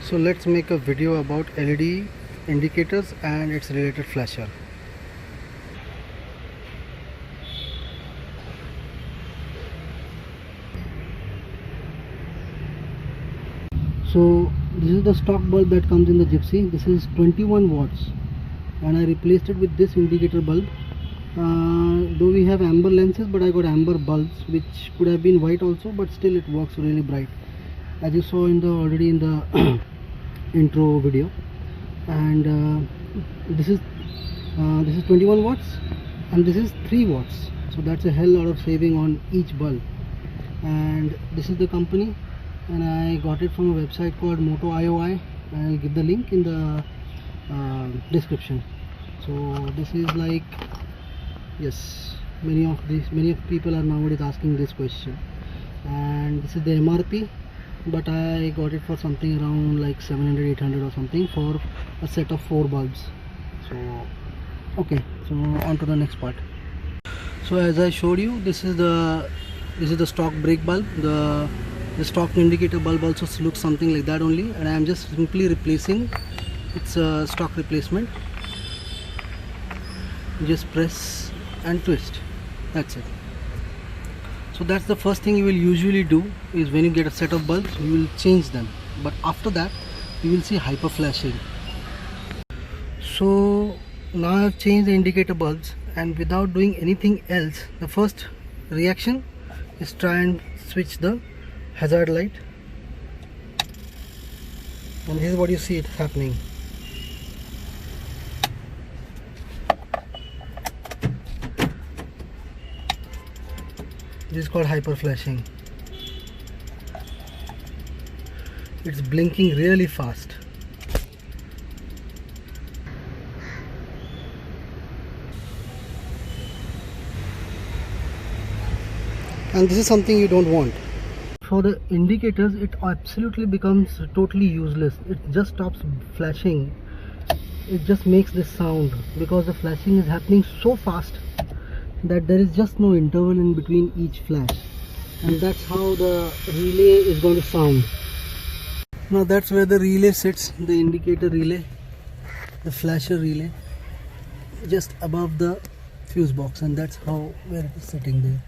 So let's make a video about LED indicators and its related flasher. So this is the stock bulb that comes in the Gypsy. This is 21 watts and I replaced it with this indicator bulb. Though we have amber lenses, but I got amber bulbs which could have been white also, but still it works really bright, as you saw in the already in the intro video. And this is 21 watts and this is 3 watts, so that's a hell lot of saving on each bulb. And this is the company, and I got it from a website called Moto IOI. I'll give the link in the description. So this is like, yes, many of people are nowadays asking this question, and this is the MRP, but I got it for something around like 700-800 or something for a set of 4 bulbs. So okay, so on to the next part. So as I showed you, this is the stock brake bulb. The stock indicator bulb also looks something like that only, and I am just simply replacing. It's a stock replacement. You just press and twist, that's it. So that's the first thing you will usually do, is when you get a set of bulbs you will change them, but after that you will see hyper flashing. So now I have changed the indicator bulbs, and without doing anything else, the first reaction is try and switch the hazard light, and this is what you see it happening. This is called hyper flashing. It's blinking really fast. And this is something you don't want. For the indicators, it absolutely becomes totally useless. It just stops flashing. It just makes this sound because the flashing is happening so fast that there is just no interval in between each flash, and that's how the relay is going to sound. Now that's where the relay sits, the indicator relay, the flasher relay, just above the fuse box, and that's how where it is sitting there.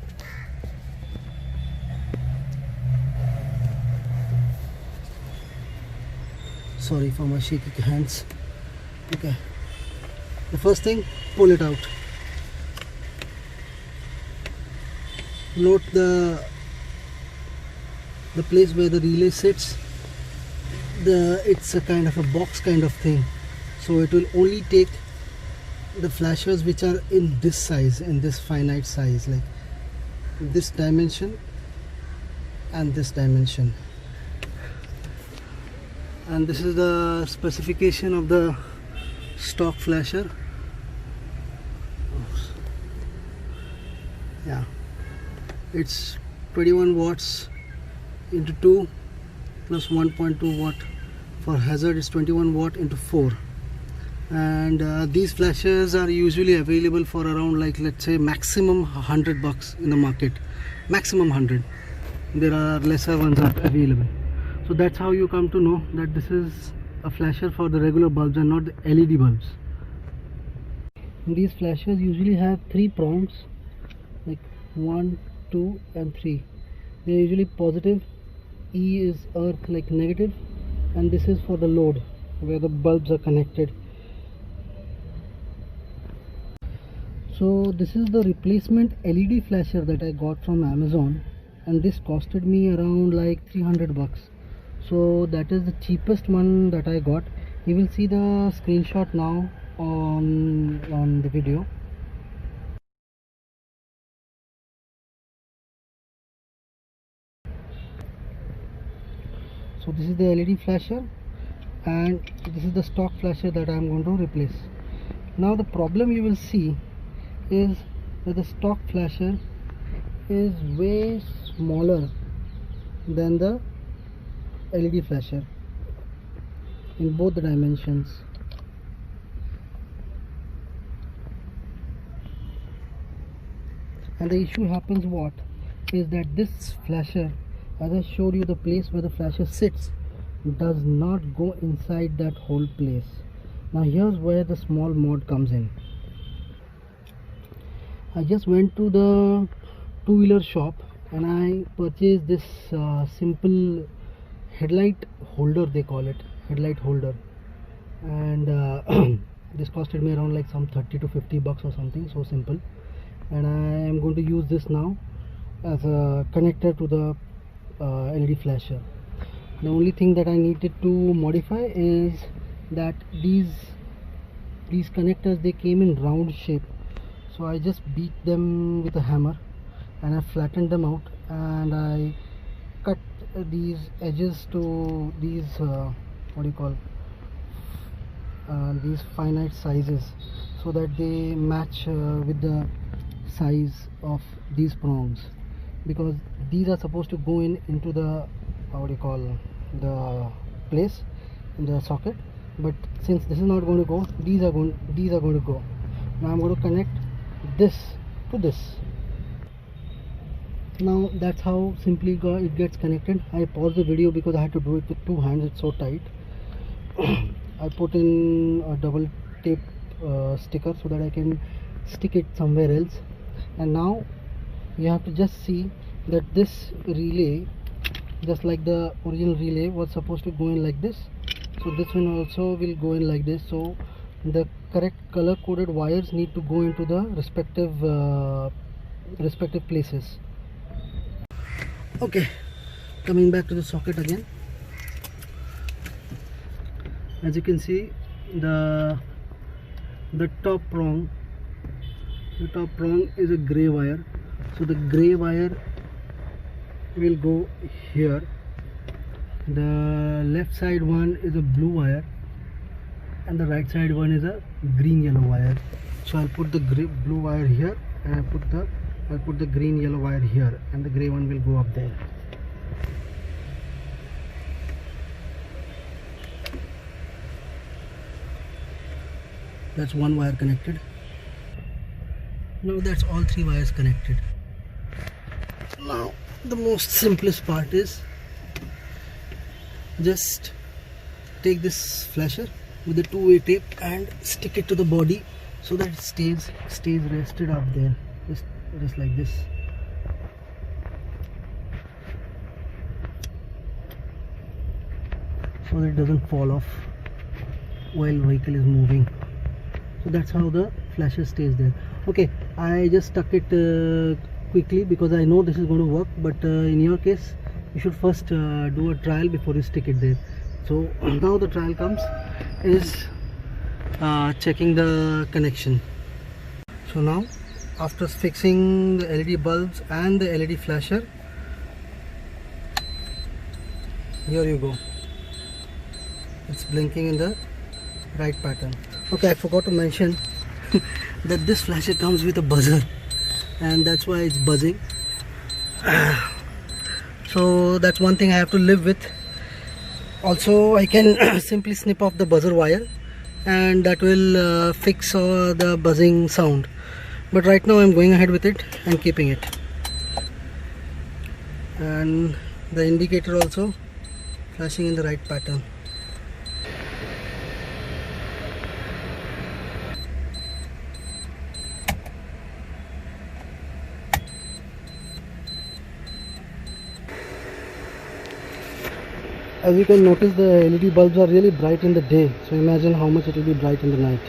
Sorry for my shaky hands. Okay, the first thing, pull it out. Note the place where the relay sits. It's a kind of a box kind of thing, so it will only take the flashers which are in this size, in this finite size, like this dimension and this dimension. And this is the specification of the stock flasher. Yeah, it's 21 watts into 2 plus 1.2 watt. For hazard is 21 watt into 4. And these flashers are usually available for around, like, let's say maximum $100 in the market, maximum 100. There are lesser ones are available. So that's how you come to know that this is a flasher for the regular bulbs and not the LED bulbs. These flashers usually have 3 prongs, like 1, 2 and 3. They are usually positive. E is earth, like negative, and this is for the load where the bulbs are connected. So this is the replacement LED flasher that I got from Amazon, and this costed me around like $300. So that is the cheapest one that I got. You will see the screenshot now on the video. So this is the LED flasher, and this is the stock flasher that I am going to replace. Now the problem you will see is that the stock flasher is way smaller than the LED flasher in both the dimensions. And the issue happens what is that this flasher, as I showed you the place where the flasher sits, does not go inside that whole place. Now here's where the small mod comes in. I just went to the two-wheeler shop and I purchased this simple headlight holder, they call it headlight holder, and this costed me around like some 30 to 50 bucks or something, so simple. And I am going to use this now as a connector to the LED flasher. The only thing that I needed to modify is that these connectors, they came in round shape, so I just beat them with a hammer and I flattened them out, and I cut these edges to these these finite sizes, so that they match with the size of these prongs, because these are supposed to go into the the place in the socket, but since this is not going to go, these are going to go. Now I'm going to connect this to this. Now that's how simply it gets connected. I paused the video because I had to do it with two hands, it's so tight. I put in a double tape sticker so that I can stick it somewhere else. And now you have to just see that this relay, just like the original relay, was supposed to go in like this, so this one also will go in like this. So the correct color coded wires need to go into the respective places. Okay, coming back to the socket again. As you can see, the top prong is a gray wire, so the gray wire will go here. The left side one is a blue wire and the right side one is a green yellow wire. So I'll put the blue wire here, and I'll put the green yellow wire here, and the gray one will go up there. That's one wire connected. Now that's all three wires connected. Now the most simplest part is just take this flasher with the two-way tape and stick it to the body so that it stays rested up there, just like this. So that it doesn't fall off while vehicle is moving. So that's how the flasher stays there. Okay, I just stuck it quickly because I know this is going to work, but in your case you should first do a trial before you stick it there. So now the trial comes is checking the connection. So now, after fixing the LED bulbs and the LED flasher, here you go, it's blinking in the right pattern. Okay, I forgot to mention that this flasher comes with a buzzer, and that's why it's buzzing. So that's one thing I have to live with. Also, I can simply snip off the buzzer wire and that will fix the buzzing sound, but right now I'm going ahead with it and keeping it. And the indicator also flashing in the right pattern. As you can notice, the LED bulbs are really bright in the day, so imagine how much it will be bright in the night.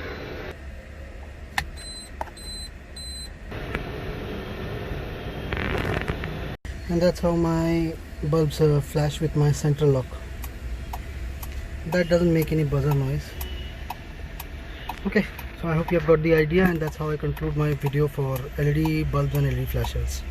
And that's how my bulbs flash with my central lock. That doesn't make any buzzer noise. Okay, so I hope you have got the idea, and that's how I conclude my video for LED bulbs and LED flashers.